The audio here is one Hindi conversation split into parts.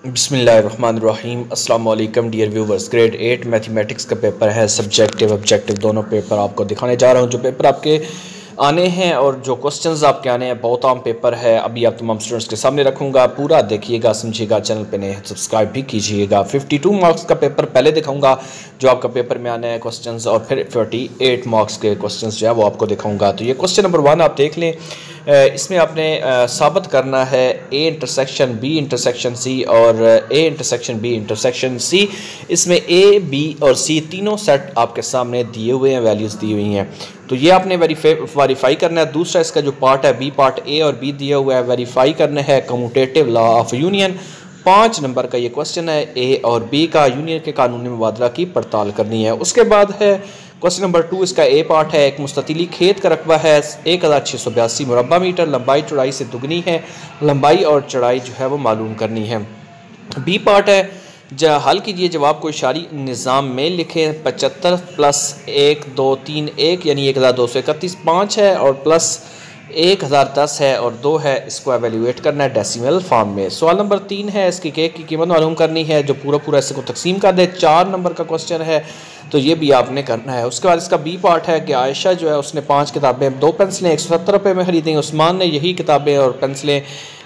बिस्मिल्लाहिर्रहमानिर्रहीम। अस्सलाम वालेकुम डियर व्यूवर्स। ग्रेड 8 मैथमेटिक्स का पेपर है, सब्जेक्टिव ऑब्जेक्टिव दोनों पेपर आपको दिखाने जा रहा हूँ। जो पेपर आपके आने हैं और जो क्वेश्चंस आपके आने हैं बहुत आम पेपर है। अभी आप तमाम स्टूडेंट्स के सामने रखूँगा, पूरा देखिएगा, समझिएगा, चैनल पे नए सब्सक्राइब भी कीजिएगा। 52 मार्क्स का पेपर पहले दिखाऊंगा जो आपका पेपर में आने हैं क्वेश्चंस, और फिर 48 मार्क्स के क्वेश्चंस जो है वो आपको दिखाऊंगा। तो ये क्वेश्चन नंबर 1 आप देख लें। इसमें आपने साबित करना है A intersection B intersection C और A intersection B intersection C. इसमें ए बी और सी तीनों सेट आपके सामने दिए हुए हैं, वैल्यूज़ दी हुई हैं। तो ये आपने वेरीफाई करना है। दूसरा इसका जो पार्ट है बी पार्ट ए और बी दिया हुआ है, वेरीफाई करना है commutative law of union. 5 number का ये क्वेश्चन है, ए और बी का यूनियन के कानूनी मुबादला की पड़ताल करनी है। उसके बाद है क्वेश्चन नंबर 2। इसका ए पार्ट है, एक मुस्ततिली खेत का रकबा है 1682 मुरबा मीटर, लंबाई चौड़ाई से दुगनी है, लंबाई और चौड़ाई जो है वो मालूम करनी है। बी पार्ट है, हल कीजिए, जवाब को इशारी निज़ाम में लिखें। 75 प्लस 1 2 3 1 यानी 1231, 5 है और प्लस 1010 है और 2 है, इसको एवेल्यूएट करना है डेसिमल फॉर्म में। सवाल नंबर 3 है, इसकी केक की कीमत मालूम करनी है, जो पूरा पूरा इसको तकसीम कर दे। 4 नंबर का क्वेश्चन है, तो ये भी आपने करना है। उसके बाद इसका बी पार्ट है कि आयशा जो है उसने 5 किताबें 2 पेंसिलें 170 रुपये में खरीदी। उस्मान ने यही किताबें और पेंसिलें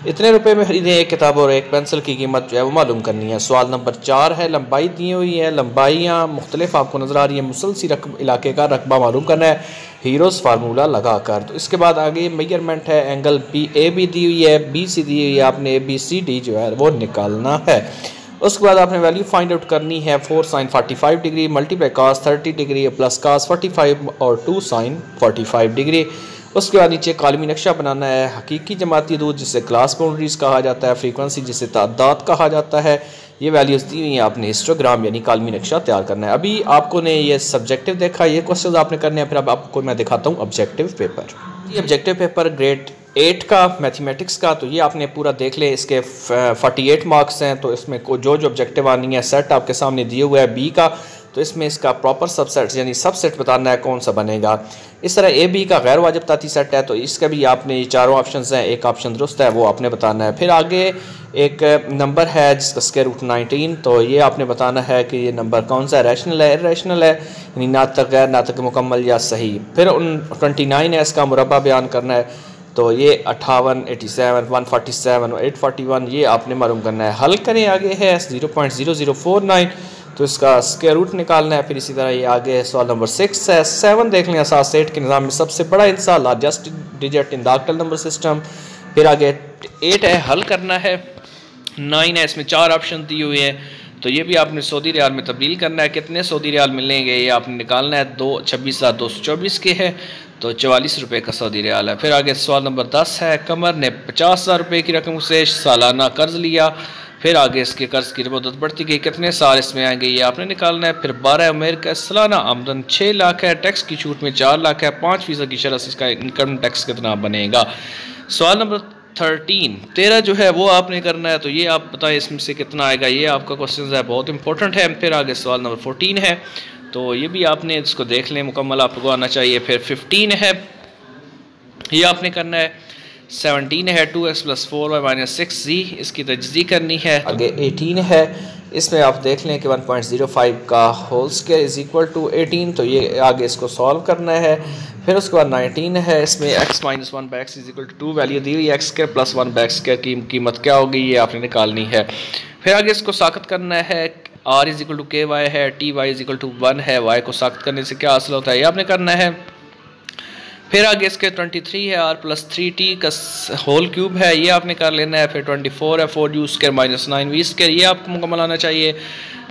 इतने रुपए में खरीदें। एक किताब और एक पेंसिल की कीमत जो है वो मालूम करनी है। सवाल नंबर 4 है, लंबाई दी हुई है, लंबाइयाँ मुख्तलिफ आपको नज़र आ रही है, मुसलसी इलाके का रकबा मालूम करना है हीरोज़ फार्मूला लगा कर। तो इसके बाद आगे मेजरमेंट है, angle P A be the हुई है, बी सी दी हुई है, आपने ए बी सी डी जो है वो निकालना है। उसके बाद आपने वैल्यू फाइंड आउट करनी है। 4 sin 45 degree multiply cos 30 degree plus cos 45 और 2 sin 45 डिग्री। उसके बाद नीचे कालमी नक्शा बनाना है। हकीकी जमाती हदूद जिसे क्लास बाउंड्रीज कहा जाता है, फ्रीक्वेंसी जिसे तादाद कहा जाता है, ये वैल्यूज़ दी हुई हैं। आपने हिस्टोग्राम यानी कालमी नक्शा तैयार करना है। अभी आपको ने ये सब्जेक्टिव देखा, ये क्वेश्चन आपने करने हैं। फिर अब आपको मैं दिखाता हूँ ऑब्जेक्टिव पेपर। ये ऑब्जेक्टिव पेपर ग्रेड 8 का मैथमेटिक्स का, तो ये आपने पूरा देख ले। इसके 48 मार्क्स हैं, तो इसमें जो ऑब्जेक्टिव आनी है सेट आपके सामने दिए हुआ है बी का, तो इसमें इसका प्रॉपर सबसेट यानी सबसेट बताना है कौन सा बनेगा। इस तरह ए बी का गैर वाजिब ताती सेट है, तो इसका भी आपने ये चारों ऑप्शंस हैं, एक ऑप्शन दुरुस्त है वो आपने बताना है। फिर आगे एक नंबर है जिसका स्क्वायर रूट 19, तो ये आपने बताना है कि ये नंबर कौन सा है, रैशनल है इर्रेशनल है, यानी ना तक गैर ना तक मुकम्मल या सही। फिर 29 है, इसका मुरबा बयान करना है, तो ये 58 87 147 और 841 ये आपने मालूम करना है। हल करें, आगे है 0.0049, तो इसका स्क्वायर रूट निकालना है। फिर इसी तरह ये आगे है सवाल नंबर 6 है। 7 देख लें, असास 8 के निज़ाम में सबसे बड़ा हिस्सा largest digit in the octal number system. फिर आगे 8 है, हल करना है। 9 है, इसमें 4 ऑप्शन दिए हुए हैं, तो ये भी आपने सऊदी रियाल में तब्दील करना है। कितने सऊदी रियाल मिलेंगे ये आपने निकालना है। 26,224 के है, तो 44 रुपये का सऊदी रियाल है। फिर आगे सवाल नंबर 10 है, कमर ने 50,000 रुपये की रकम से सालाना कर्ज लिया। फिर आगे इसके कर्ज की मुद्दत बढ़ती गई, कितने साल इसमें आएंगे ये आपने निकालना है। फिर 12 उमेर का सालाना आमदन 6 लाख है, टैक्स की छूट में 4 लाख है, 5% की शरह से इसका इनकम टैक्स कितना बनेगा। सवाल नंबर 13 जो है वो आपने करना है, तो ये आप बताएं इसमें से कितना आएगा, ये आपका क्वेश्चन है, बहुत इंपॉर्टेंट है। फिर आगे सवाल नंबर 14 है, तो ये भी आपने इसको देख लें, मुकम्मल आपको आना चाहिए। फिर 15 है, ये आपने करना है। 17 है, 2x + 4y - 6z, इसकी तजज़ी करनी है। आगे 18 है, इसमें आप देख लें कि 1.05 का होल स्क्वायर = 18, तो ये आगे इसको सॉल्व करना है। फिर उसके बाद 19 है, इसमें x - 1/x = 2 वैल्यू दी हुई है, x² + 1/x² की कीमत क्या होगी ये आपने निकालनी है। फिर आगे इसको साबित करना है। r = ky है, ty = 1 है, y को साबित करने से क्या हासिल होता है ये आपने करना है। फिर आगे इसके 23 है, r + 3t का होल क्यूब है, ये आपने कर लेना है। फिर 24 है, 4u² - 9v², ये आपको मुकम्मल आना चाहिए।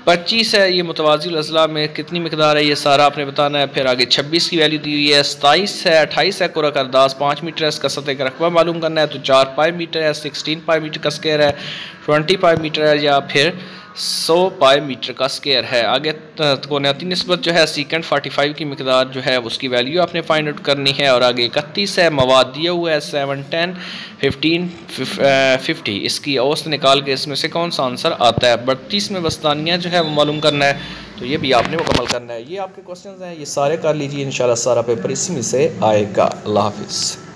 25 है, ये मुतवाज़िल अज़ला में कितनी मिकदार है ये सारा आपने बताना है। फिर आगे 26 की वैल्यू दी हुई है। 27 है, 28 है, कोरा करदास 5 मीटर है, इसका सतह का रकबा मालूम करना है, तो 4 पाई मीटर है, 16 पाई मीटर का स्क्वायर है, 20 पाई मीटर है, या फिर 100 पाई मीटर का स्क्वायर है। आगे कोनाती निस्बत जो है सीकेंड 45 की मिकदार जो है उसकी वैल्यू आपने फाइंड आउट करनी है। और आगे 31 है, मवाद दिया हुआ है 7 10 15 50, इसकी औसत निकाल के इसमें से कौन सा आंसर आता है। 32 में वस्तानिया जो है वो मालूम करना है, तो ये भी आपने मुकम्मल करना है। ये आपके क्वेश्चन हैं, ये सारे कर लीजिए, इंशाल्लाह सारा पेपर इसी में से आएगा। अल्लाह हाफिज़।